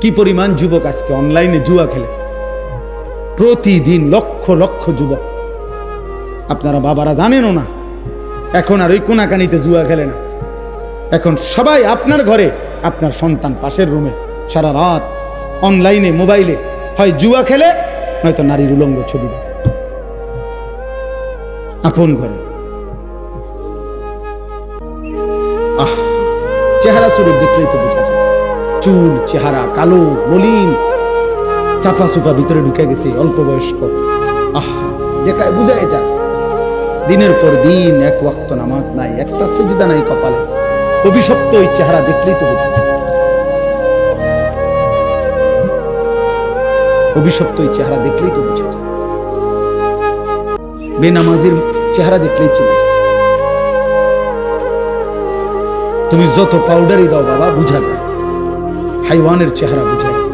কি পরিমাণ যুবক আজকে অনলাইনে জুয়া খেলে, প্রতিদিন লক্ষ লক্ষ যুবক। আপনারা বাবারা জানেনও না, এখন আর ওই কোনাকানিতে জুয়া খেলে না। এখন সবাই আপনার ঘরে, আপনার সন্তান পাশের রুমে সারা রাত অনলাইনে মোবাইলে হয় জুয়া খেলে, নয়তো নারীর উলঙ্গ ছবি দেখে আপন ঘরে। চেহারা সুরত দেখলেই তো বোঝা যায়, চুল চেহারা কালো মলিন, সাফা সুফা ভিতরে ঢুকে গেছে, অল্প বয়স্ক। দেখায় বুঝাই যায়, দিনের পর দিন এক ওয়াক্ত নামাজ নাই, একটা সেজদা নাই কপালে। অভিশপ্ত ওই চেহারা দেখলেই তো বোঝা যায়, অভিশপ্ত ওই চেহারা দেখলেই তো বোঝা যায়, বেনামাজির চেহারা দেখলেই চেনা যায়। তুমি যত পাউডারই দাও বাবা, বুঝা যায়, হাইওয়ানের চেহারা বুঝা যায়।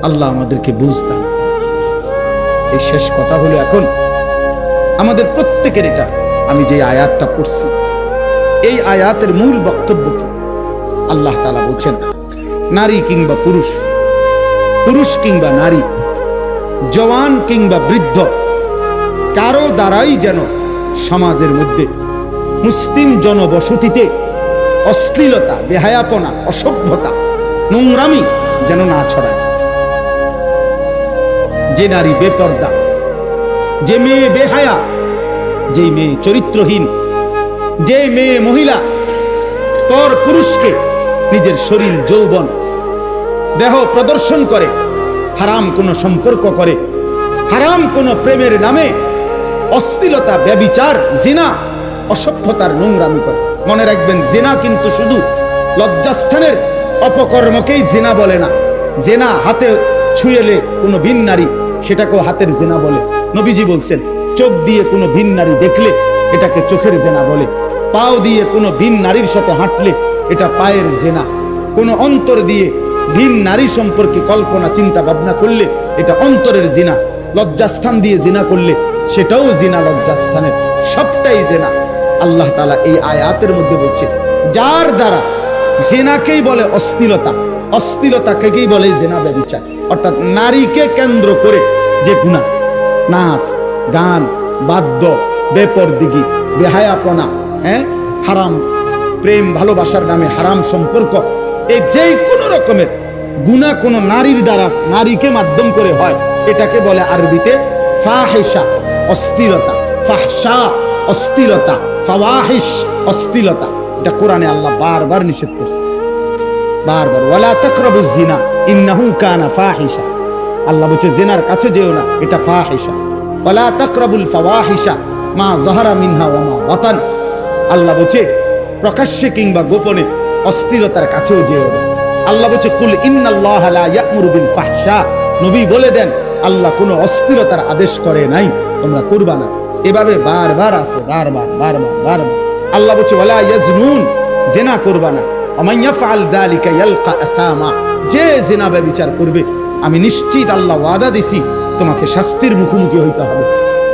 আল্লাহ আমাদেরকে বুঝতাম। এই শেষ কথা হলো, এখন আমাদের প্রত্যেকের এটা, আমি যে আয়াতটা পড়ছি, এই আয়াতের মূল বক্তব্য কি? আল্লাহ তাআলা বলছেন, নারী কিংবা পুরুষ, পুরুষ কিংবা নারী, জওয়ান কিংবা বৃদ্ধ, কারো দ্বারাই যেন সমাজের মধ্যে, মুসলিম জনবসতিতে অশ্লীলতা, বেহায়াপনা, অসভ্যতা, নোংরামি যেন না ছড়ায়। যে নারী বেপর্দা, যে মেয়ে বেহায়া, যে মেয়ে চরিত্রহীন, যে মেয়ে মহিলা পর পুরুষকে নিজের শরীর যৌবন দেহ প্রদর্শন করে, হারাম কোনো সম্পর্ক করে, হারাম কোনো প্রেমের নামে অশ্লীলতা, ব্যভিচার, জিনা, অসভ্যতার নোংরামি করে। মনে রাখবেন, জিনা কিন্তু শুধু লজ্জাস্থানের অপকর্মকেই জিনা বলে না। জিনা হাতে ছুঁয়েলে কোনো ভিন নারী, সেটাকেও হাতের জিনা বলে। নবীজি বলছেন, চোখ দিয়ে কোনো ভিন নারী দেখলে এটাকে চোখের জিনা বলে। পাও দিয়ে কোনো ভিন নারীর সাথে হাঁটলে এটা পায়ের জিনা। কোনো অন্তর দিয়ে ভিন নারী সম্পর্কে কল্পনা চিন্তা ভাবনা করলে এটা অন্তরের জিনা। লজ্জাস্থান দিয়ে জিনা করলে সেটাও জিনা, লজ্জাস্থানের সবটাই জিনা। আল্লাহ তাআলা এই আয়াতের মধ্যে বলছে, যার দ্বারা জিনাকেই বলে অশ্লীলতা, অশ্লীলতাকেই বলে জিনা, ব্যভিচার। অর্থাৎ নারীকে কেন্দ্র করে যে গুনাহ, নাচ গান, বাদ্য, বেপরদিগি, বেহায়াপনা, হারাম প্রেম ভালোবাসার নামে হারাম সম্পর্ক, এই যে কোনো রকমের গুনাহ কোনো নারীর দ্বারা, নারীকে মাধ্যম করে হয়, এটাকে বলে আরবিতে ফাহিশা, অশ্লীলতা। ফাহশা অশ্লীলতা, ফাওয়াহিশ অশ্লীলতা। এটা কোরআনে আল্লাহ বারবার নিষেধ করছে, বারবার। ওয়ালা তাকরাবুজ জিনা ইন্নাহু কানা ফাহিশা। আল্লাহ বলছে, জিনার কাছে যেও না, এটা ফাহিশা। ওয়ালা তাকরাবুল ফাওয়াহিশা মা যাহারা মিনহা ওয়া মা বাতান। আল্লাহ বলছে, প্রকাশ্যে কিংবা গোপনে অশ্লীলতার কাছেও যেও না। আল্লাহ বলছে, কুল ইন্নাল্লাহা লা ইয়া'মুরু বিল ফাহশা। নবী বলে দেন, আল্লাহ কোনো অশ্লীলতার আদেশ করে নাই, তোমরা করবা না। এভাবে বারবার আছে, বারবার বারবার বারবার। আল্লাহ বলছে, ওয়ালা ইয়াজনুন, জিনা করবা না। ওয়া ইয়াফআল যালিকা ইয়ালকা আসামা। যে জিনা ব্যভিচার করবে, আমি নিশ্চিত আল্লাহ ওয়াদা দিছি, তোমাকে শাস্তির মুখোমুখি হইতে হবে।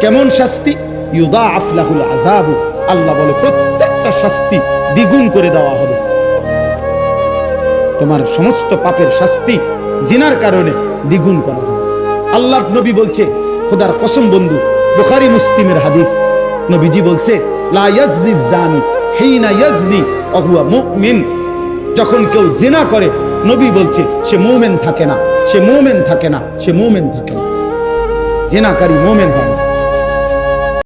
কেমন শাস্তি? ইউদাআফ লাহুল আযাবু। আল্লাহ বলে, প্রত্যেকটা শাস্তি দ্বিগুণ করে দেওয়া হবে। তোমার সমস্ত পাপের শাস্তি জিনার কারণে দ্বিগুণ করা হবে। আল্লাহর নবী বলছে, খোদার কসম বন্ধু, বুখারী মুসলিমের হাদিস, নবীজি বলছে, লা ইয়াজনি জানি হিনা ইয়াজনি ওয়া হুয়া মুমিন। যখন কেউ জিনা করে, নবী বলছে, সে মুমিন থাকে না, সে মুমিন থাকে না, সে মুমিন থাকে না। জিনাকারী মুমিন হয় না।